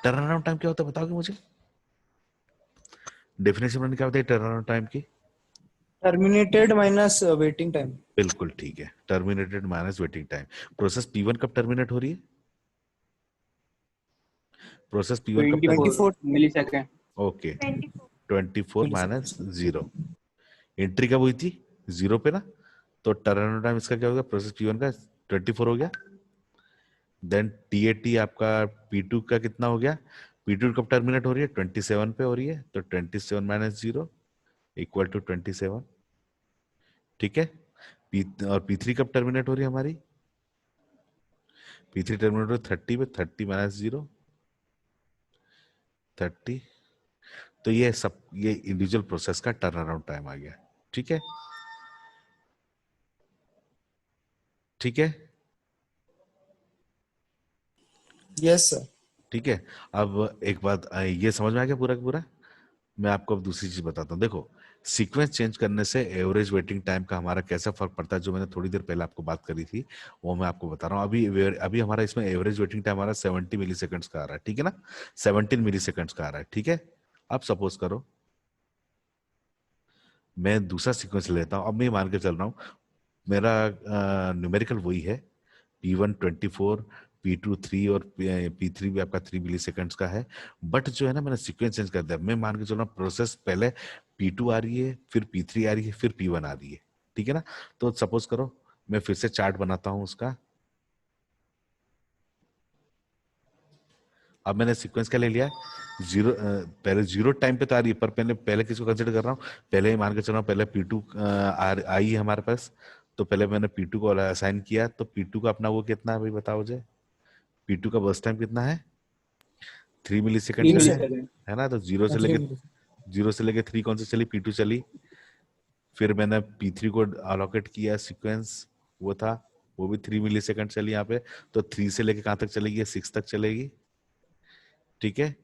turn around time क्या होता है बताओगे मुझे? डेफिनेशन में क्या होता है टर्न अराउंड टाइम की? Terminated minus waiting time. बिल्कुल ठीक है, terminated minus waiting time. Process P1 कब टर्मिनेट हो रही है? प्रोसेस P1 कब terminate? 24 24 millisecond. Okay, 24। 24 minus millisecond. 0। Entry कब हुई थी? 0 पे ना। तो टर्न टाइम इसका क्या होगा? प्रोसेस P1 का 24 हो गया। देन TAT आपका P2 का कितना हो गया? P2 कब टर्मिनेट हो रही है? 27 पे हो रही है, तो 27 माइनस 0 इक्वल टू 27। ठीक है। और P3 कब टर्मिनेट हो रही है हमारी? P3 टर्मिनेट हो रही है 30 पे, 30 माइनस 0 30। तो ये सब, ये इंडिविजुअल प्रोसेस का टर्न अराउंड टाइम आ गया। ठीक है, ठीक है, यस सर। ठीक है। अब एक बात ये समझ में आ गया पूरा का पूरा? मैं आपको अब दूसरी चीज बताता हूँ। देखो, सीक्वेंस चेंज करने से एवरेज वेटिंग टाइम का हमारा कैसा फर्क पड़ता है, जो मैंने थोड़ी देर पहले आपको बात करी थी, वो मैं आपको बता रहा हूँ। अभी अभी हमारा इसमें एवरेज वेटिंग टाइम हमारा 70 मिली सेकेंड्स का आ रहा है, ठीक है ना? 17 मिली सेकेंड्स का आ रहा है, ठीक है। अब सपोज करो मैं दूसरा सीक्वेंस लेता हूँ। अब मैं मान के चल रहा हूँ मेरा न्यूमेरिकल वही है, P1 24, P2 3 और P3 भी आपका 3 मिली सेकेंड्स का है। बट जो है ना, मैंने सीक्वेंस चेंज कर दिया। मैं मान के चल रहा हूँ प्रोसेस पहले P2 आ रही है, फिर P3 आ रही है, फिर P1 आ रही है, ठीक है ना? तो सपोज करो मैं फिर से चार्ट बनाता हूँ उसका। अब मैंने सीक्वेंस क्या ले लिया है? जीरो, पहले जीरो टाइम पे तो आ रही है, पर पहले पहले किसको कंसिडर कर रहा हूँ? पहले ही मान के चल रहा हूँ पहले P2 आई है हमारे पास। तो पहले मैंने P2 को असाइन किया, तो P2 का अपना वो कितना है भाई बताओ मुझे? P2 का बर्स्ट टाइम कितना है? 3 मिली सेकेंड 3 का 3 मिलीसेकंड। है ना? तो3 मिली। जीरो से लेके 3 कौन सी चली? P2 चली। फिर मैंने P3 को अलोकेट किया सीक्वेंस, वो था, वो भी 3 मिली सेकेंड चली यहाँ पे। तो 3 से लेके कहाँ तक चलेगी? 6 तक चलेगी, ठीक है।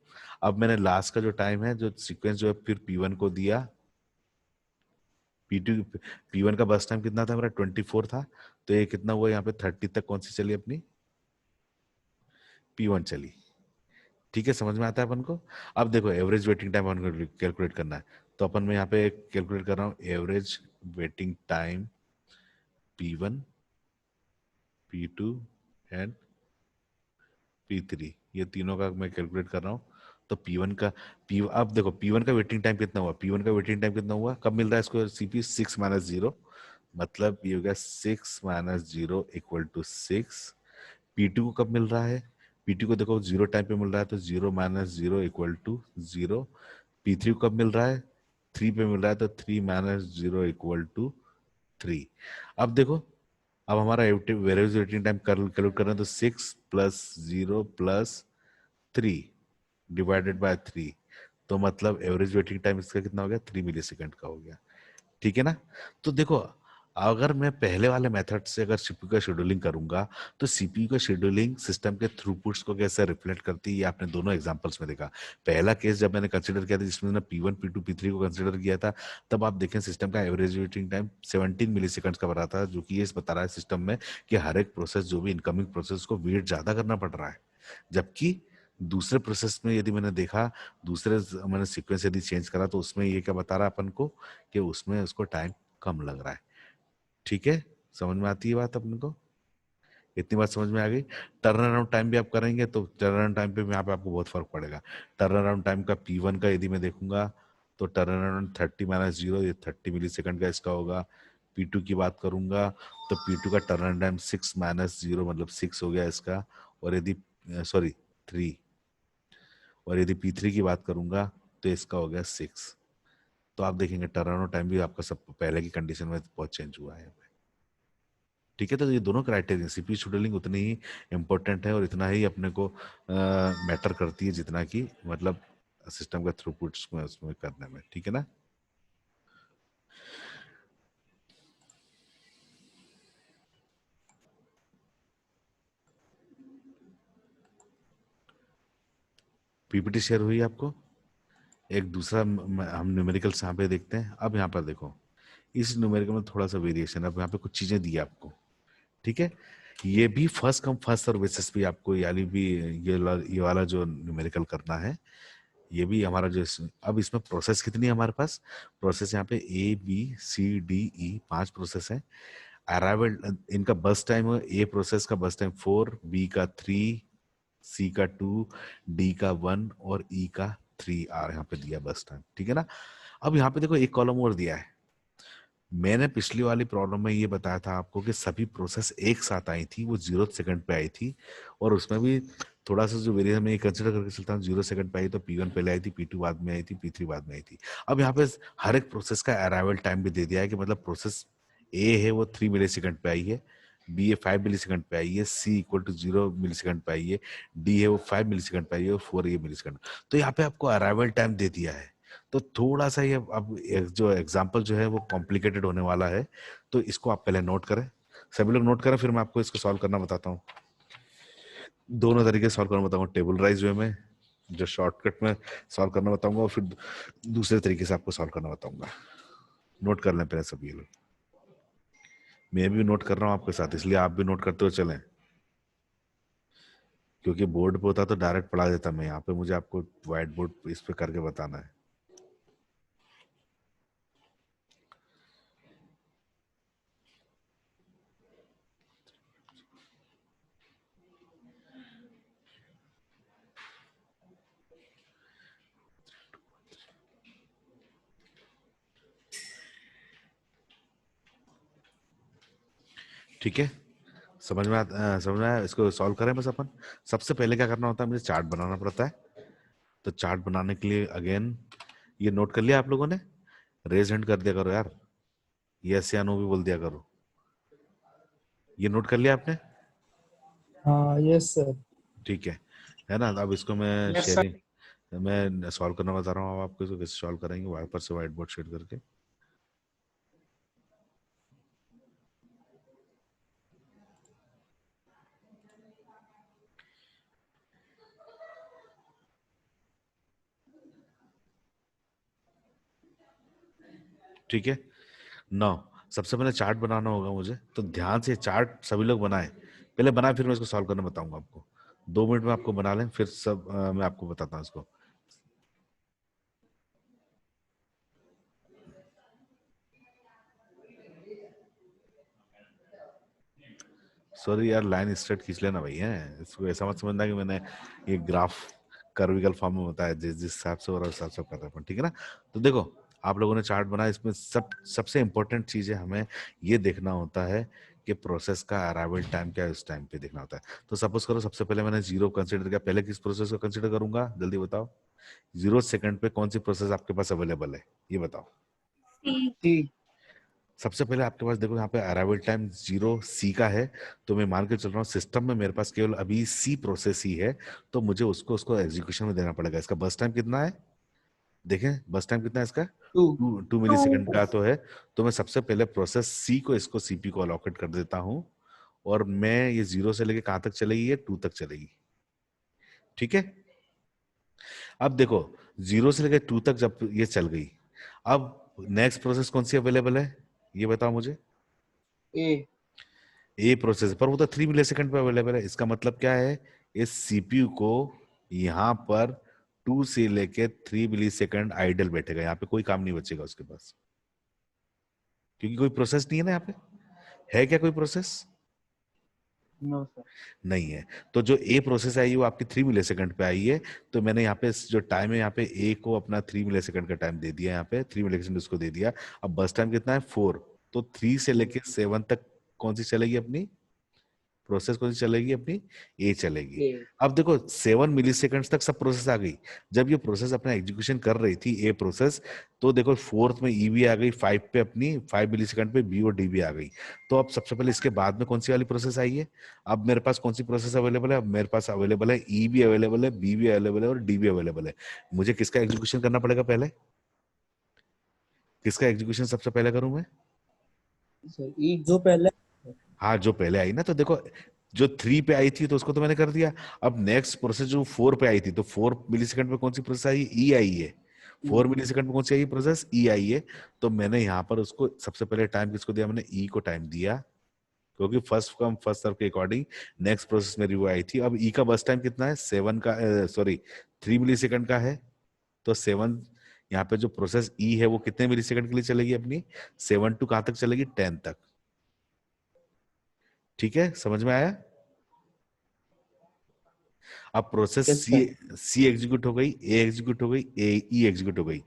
अब मैंने लास्ट का जो टाइम है, जो सीक्वेंस जो है, फिर P1 को दिया। P2 P1 का बस टाइम कितना था मेरा? 24 था। तो ये कितना हुआ यहाँ पे? 30 तक कौन सी चली अपनी? P1 चली। ठीक है, समझ में आता है अपन को? अब देखो एवरेज वेटिंग टाइम अपन को कैलकुलेट करना है। तो अपन मैं यहाँ पे कैलकुलेट कर रहा हूँ average waiting time P1, P2 and P3, ये तीनों का मैं कैलकुलेट कर रहा हूँ। तो P1 का अब देखो P1 का वेटिंग टाइम कितना हुआ? P1 का वेटिंग टाइम कितना हुआ? कब मिल रहा है इसको? CP 6 माइनस 0, मतलब ये हो गया 6 माइनस 0 इक्वल टू 6। P2 को कब मिल रहा है? P2 को देखो जीरो टाइम पे मिल रहा है, तो 0 माइनस 0 इक्वल टू 0। P3 को कब मिल रहा है? 3 पे मिल रहा है, तो 3 माइनस 0 इक्वल टू 3। अब देखो, अब हमारा एवरेज वेटिंग टाइम कैलकुलेट कर रहे हैं, तो 6 प्लस 0 प्लस 3 डिवाइडेड बाय 3। तो मतलब एवरेज वेटिंग टाइम इसका कितना हो गया? 3 मिली सेकेंड का हो गया, ठीक है ना? तो देखो, अगर मैं पहले वाले मेथड से अगर सीपीयू का शेड्यूलिंग करूंगा, तो सीपीयू का शेड्यूलिंग सिस्टम के थ्रूपुट्स को कैसे रिफ्लेक्ट करती है, ये आपने दोनों एग्जांपल्स में देखा। पहला केस जब मैंने कंसीडर किया था, जिसमें मैंने P1 P2 P3 को कंसीडर किया था, तब आप देखें सिस्टम का एवरेज वेटिंग टाइम 17 मिली सेकंड्स का बता था, जो कि ये बता रहा है सिस्टम में कि हर एक प्रोसेस, जो भी इनकमिंग प्रोसेस को वेट ज्यादा करना पड़ रहा है। जबकि दूसरे प्रोसेस में यदि मैंने देखा, दूसरे मैंने सीक्वेंस यदि चेंज करा, तो उसमें ये क्या बता रहा है अपन को कि उसमें उसको टाइम कम लग रहा है। ठीक है, समझ में आती है बात अपन को? इतनी बात समझ में आ गई? टर्न अराउंड टाइम भी आप करेंगे तो टर्न अराउंड टाइम पे यहाँ पे आपको बहुत फर्क पड़ेगा। टर्न अराउंड टाइम का P1 का यदि मैं देखूंगा, तो टर्न अराउंड 30 माइनस 0, ये 30 मिली सेकंड का इसका होगा। P2 की बात करूंगा, तो P2 का टर्न अराउंड टाइम 6 माइनस 0, मतलब 6 हो गया इसका। और यदि सॉरी 3, और यदि P3 की बात करूंगा, तो इसका हो गया 6। तो आप देखेंगे टर्नअराउंड टाइम भी आपका सब पहले की कंडीशन में बहुत चेंज हुआ है। ठीक है, तो ये दोनों क्राइटेरिया सीपीयू शेड्यूलिंग उतनी ही इम्पोर्टेंट है और इतना ही अपने को मैटर करती है जितना कि मतलब सिस्टम का थ्रूपुट उसमें करने में। ठीक है ना। पीपीटी शेयर हुई आपको। एक दूसरा हम न्यूमेरिकल्स यहाँ पे देखते हैं। अब यहाँ पर देखो इस न्यूमेरिकल में थोड़ा सा वेरिएशन है। अब यहाँ पे कुछ चीजें दी है आपको। ठीक है, ये भी first come first serve basis पे आपको यानी भी ये वाला जो न्यूमेरिकल करना है ये भी हमारा जो अब इसमें प्रोसेस कितनी है हमारे पास। प्रोसेस यहाँ पे A B C D E 5 process है। अराइवल इनका बस टाइम है, ए प्रोसेस का बस टाइम 4, बी का 3, सी का 2, डी का 1 और ई का 3 आर यहाँ पे दिया बस टाइम। ठीक है ना। अब यहाँ पे देखो एक कॉलम और दिया है। मैंने पिछली वाली प्रॉब्लम में ये बताया था आपको कि सभी प्रोसेस एक साथ आई थी, वो 0 सेकंड पे आई थी और उसमें भी थोड़ा सा जो वेरिएशन में कंसिडर करके चलता हूँ 0 सेकंड पे आई तो P1 पहले आई थी, P2 बाद में आई थी, P3 बाद में आई थी। अब यहाँ पे हर एक प्रोसेस का अराइवल टाइम भी दे दिया है कि मतलब प्रोसेस ए है वो 3 मिली सेकंड पे आई है, बी है 5 मिली सेकंड पे आई है, सी इक्वल टू 0 मिली सेकंड पे आई है, डी है वो 5 मिली सेकंड पे आई है और 4 ये मिली सेकंड। तो यहाँ पे आपको अराइवल टाइम दे दिया है। तो थोड़ा सा ये अब जो एग्जाम्पल जो है वो कॉम्प्लिकेटेड होने वाला है, तो इसको आप पहले नोट करें। सभी लोग नोट करें, फिर मैं आपको इसको सॉल्व करना बताता हूँ। दोनों तरीके से सॉल्व करना बताऊंगा, टेबलराइज वे में जो शॉर्टकट में सॉल्व करना बताऊंगा और फिर दूसरे तरीके से आपको सॉल्व करना बताऊंगा। नोट कर लें पहले सभी लोग। मैं भी नोट कर रहा हूँ आपके साथ, इसलिए आप भी नोट करते हुए चलें, क्योंकि बोर्ड पे होता तो डायरेक्ट पढ़ा देता मैं। यहाँ पे मुझे आपको व्हाइट बोर्ड इस पे करके बताना है। ठीक है, समझ में समझ में आया। इसको सॉल्व करें बस अपन। सबसे पहले क्या करना होता है, मुझे चार्ट बनाना पड़ता है। तो चार्ट बनाने के लिए अगेन ये नोट कर लिया आप लोगों ने। रेज हैंड कर दिया करो यार, यस या नो भी बोल दिया करो। ये नोट कर लिया आपने। हाँ यस सर। ठीक है ना। अब इसको मैं Yes, sir. शेयरिंग मैं सॉल्व करना बता रहा हूँ। अब आपको इसको कैसे सॉल्व करेंगे, वहां पर से व्हाइट बोर्ड शेयर करके। ठीक है, नौ सबसे पहले चार्ट बनाना होगा मुझे, तो ध्यान से चार्ट सभी लोग बनाएं। पहले बनाए फिर मैं इसको सॉल्व करना बताऊंगा आपको। 2 मिनट में आपको बना लें, फिर सब मैं आपको बताता हूँ इसको। सॉरी यार, लाइन स्ट्रेट खींच लेना भाई है। इसको ऐसा मत समझना कि मैंने ये ग्राफ कर्विकल फॉर्म में बताया, जिस जिस हिसाब से हो रहा है उस हिसाब से कर रहा हूँ। ठीक है ना। तो देखो आप लोगों ने चार्ट बनाया, इसमें सबसे इंपॉर्टेंट चीज है, हमें ये देखना होता है कि प्रोसेस का अराइवल टाइम क्या है, उस टाइम पे देखना होता है। तो सपोज करो सबसे पहले मैंने 0 कंसिडर किया, पहले किस प्रोसेस को कंसिडर करूंगा जल्दी बताओ। 0 सेकंड पे कौन सी प्रोसेस आपके पास अवेलेबल है ये बताओ। C. सबसे पहले आपके पास देखो यहाँ पे अराइवल टाइम 0 सी का है, तो मैं मान के चल रहा हूँ सिस्टम में मेरे पास केवल अभी सी प्रोसेस ही है, तो मुझे उसको उसको एग्जीक्यूशन में देना पड़ेगा। इसका बस टाइम कितना है, देखें बस टाइम कितना है इसका, 2. 2 मिली सेकेंड का तो है। तो मैं सबसे पहले प्रोसेस सी को इसको सीपी को अलॉकेट कर देता हूँ और मैं ये 0 से लेके कहाँ तक चलेगी, ये 2 तक चलेगी। ठीक है। अब देखो 0 से लेके 2 तक जब ये चल गई, अब नेक्स्ट प्रोसेस कौन सी अवेलेबल है ये बताओ मुझे। A. ए प्रोसेस पर वो तो 3 मिली सेकंड पे अवेलेबल है। इसका मतलब क्या है, इस सीपीयू को यहाँ पर 2 से लेके 3 मिली सेकंड आइडल बैठेगा, यहाँ पे कोई काम नहीं बचेगा उसके पास, क्योंकि कोई प्रोसेस नहीं है ना यहाँ पे। है क्या कोई प्रोसेस, No, sir. नहीं है। तो जो ए प्रोसेस आई वो आपकी 3 मिली सेकंड पे आई है, तो मैंने यहाँ पे जो टाइम है यहाँ पे ए को अपना 3 मिली सेकंड का टाइम दे दिया, यहाँ पे 3 मिली सेकंड उसको दे दिया। अब बस टाइम कितना है 4, तो 3 से लेके 7 तक कौन सी चलेगी अपनी, प्रोसेस कौन सी चलेगी अपनी, ए चलेगी। ए अब देखो 7 मिली सेकेंड्स तक सब प्रोसेस आ गई। जब ये प्रोसेस अपना एग्जीक्यूशन कर रही थी ए प्रोसेस, तो देखो फोर्थ में ई भी आ गई, 5 पे अपनी 5 मिली सेकेंड पे बी और डी भी आ गई। तो अब सबसे पहले इसके बाद में कौन सी वाली प्रोसेस आई है? अब मेरे पास कौन सी प्रोसेस अवेलेबल है? अब मेरे पास अवेलेबल है ई भी अवेलेबल है, बी भी अवेलेबल है और डी भी अवेलेबल है। मुझे किसका एग्जीक्यूशन करना पड़ेगा पहले? किसका एग्जीक्यूशन सबसे पहले करूं मैं? सर ई जो पहले हाँ, जो पहले आई ना। तो देखो जो 3 पे आई थी तो उसको तो मैंने कर दिया। अब नेक्स्ट प्रोसेस जो 4 पे आई थी, तो 4 मिली सेकंड पे कौन सी प्रोसेस आई? ई आई है। 4 मिली सेकंड पे कौन सी आई प्रोसेस? ई आई है। तो मैंने यहाँ पर उसको सबसे पहले टाइम किसको दिया? मैंने ई को टाइम दिया, क्योंकि फर्स्ट कम फर्स्ट सर्व के अकॉर्डिंग नेक्स्ट प्रोसेस मेरी वो आई थी। अब ई का बस टाइम कितना है? 7 का, सॉरी 3 मिली सेकंड का है। तो 7 यहाँ पे जो प्रोसेस ई है वो कितने मिली सेकंड के लिए चलेगी अपनी? 7 टू कहाँ तक चलेगी? 10 तक। ठीक है, समझ में आया? अब प्रोसेस Yes, सी sir. सी एग्जीक्यूट हो गई, ए एग्जीक्यूट हो गई, ए ई एग्जीक्यूट हो गई।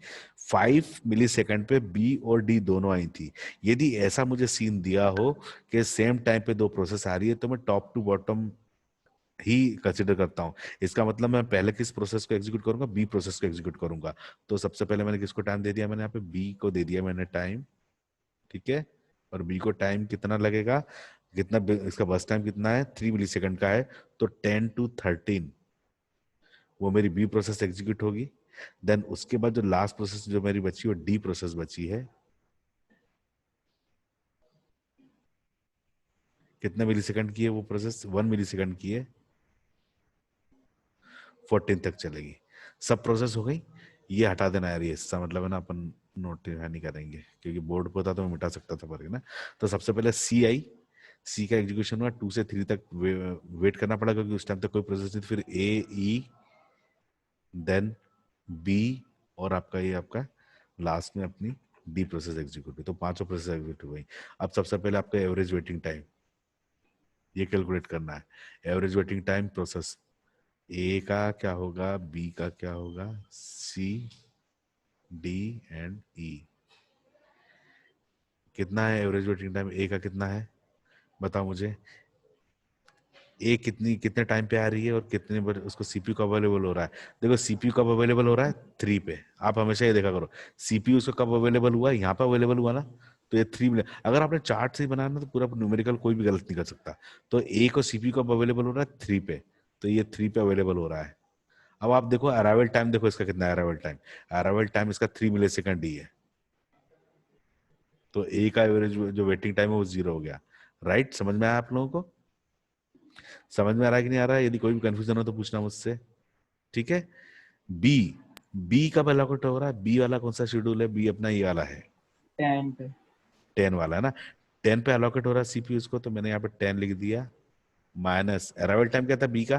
5 मिली सेकंड पे बी और डी दोनों आई थी। यदि ऐसा मुझे सीन दिया हो कि सेम टाइम पे दो प्रोसेस आ रही है, तो मैं टॉप टू बॉटम ही कंसिडर करता हूं। इसका मतलब मैं पहले किस प्रोसेस को एग्जीक्यूट करूंगा? बी प्रोसेस को एग्जीक्यूट करूंगा। तो सबसे पहले मैंने किसको टाइम दे दिया? मैंने यहाँ पे बी को दे दिया मैंने टाइम। ठीक है, और बी को टाइम कितना लगेगा? कितना इसका बस टाइम कितना है? 3 मिली सेकंड का है। तो 10 to 13 वो मेरी बी प्रोसेस एग्जीक्यूट होगी। देन उसके बाद जो लास्ट प्रोसेस जो मेरी बची वो डी प्रोसेस बची है। कितने मिली सेकंड की है वो प्रोसेस? 1 मिली सेकंड की है। 14 तक चलेगी। सब प्रोसेस हो गई। ये हटा देना यार, ये इसका मतलब है ना अपन नोट नहीं करेंगे, क्योंकि बोर्ड पे होता तो मैं मिटा सकता था पर ना। तो सबसे पहले सी आई, सी का एग्जीक्यूशन हुआ। 2 से 3 तक वेट करना पड़ा, क्योंकि उस टाइम तक कोई प्रोसेस नहीं थी। फिर ए ई, देन बी, और आपका ये आपका लास्ट में अपनी डी प्रोसेस एग्जीक्यूट हुई। तो पांचों प्रोसेस एग्जीक्यूट हो गई। अब सबसे पहले आपका एवरेज वेटिंग टाइम ये कैलकुलेट करना है। एवरेज वेटिंग टाइम प्रोसेस ए का क्या होगा, बी का क्या होगा, सी डी एंड ई। कितना है एवरेज वेटिंग टाइम ए का? कितना है बताओ मुझे। ए कितने टाइम पे आ रही है और कितने बार उसको सीपीयू कब अवेलेबल हो रहा है? देखो सीपीयू कब अवेलेबल हो रहा है? 3 पे। आप हमेशा ये देखा करो, सीपीयू उसको कब अवेलेबल हुआ? यहाँ पे अवेलेबल हुआ ना। तो ये 3 में, अगर आपने चार्ट से ही बनाया ना तो पूरा न्यूमेरिकल कोई भी गलत नहीं कर सकता। तो ए को सीपीयू कब अवेलेबल हो रहा है? 3 पे। तो ये 3 पे अवेलेबल हो रहा है। अब आप देखो अराइवल टाइम, देखो इसका कितना है अराइवल टाइम? अराइवल टाइम इसका 3 मिली सेकंड ही है। तो ए का एवरेज जो वेटिंग टाइम है वो 0 हो गया। राइट, समझ में आया आप लोगों को? समझ में आ रहा है कि नहीं आ रहा है? यदि कोई भी कंफ्यूजन हो तो पूछना मुझसे। ठीक है। बी, बी कब अलॉट हो रहा है? बी वाला कौन सा शेड्यूल है? बी अपना ये वाला है, 10 पे 10 वाला है ना। 10 पे अलॉकेट हो रहा है सीपीयू को, तो मैंने यहाँ पे 10 लिख दिया। माइनस अराइवल टाइम क्या था बी का?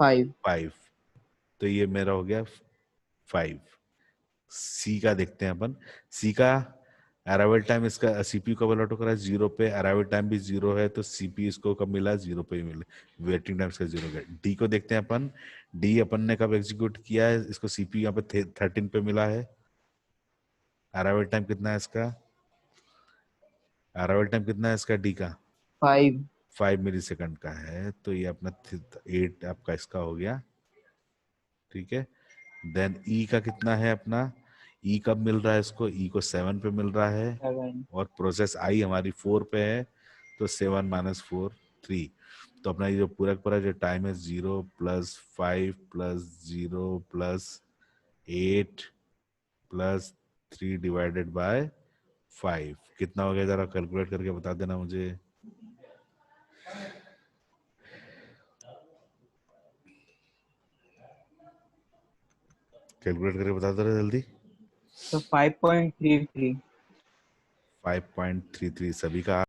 5 5। तो ये मेरा हो गया 5। सी का देखते हैं अपन। सी का अराइवल टाइम इसका सीपीयू कब अलॉट करा है? 0 पे। अराइवल टाइम भी 0 है, तो सीपीयू इसको कब मिला? 0 पे ही मिला। वेटिंग टाइम इसका 0 गया। डी को देखते हैं अपन। डी अपन ने कब एग्जीक्यूट किया है? इसको सीपीयू यहाँ पे 13 पे मिला है। अराइवल टाइम कितना है इसका? अराइवल टाइम कितना है इसका डी का? 5 5 मिली सेकंड का है। तो ये अपना 8 आपका इसका हो गया। ठीक है। देन ई का कितना है अपना? ई कब मिल रहा है इसको? ई को 7 पे मिल रहा है। 7 और प्रोसेस आई हमारी 4 पे है। तो 7 माइनस 4 3। तो अपना ये जो पूरा का पूरा जो टाइम है 0 plus 5 plus 0 plus 8 plus 3 divided by 5 कितना हो गया? जरा कैलकुलेट करके बता देना मुझे। कैलकुलेट करके बता दो जल्दी। तो 5.33 5.33 सभी का आ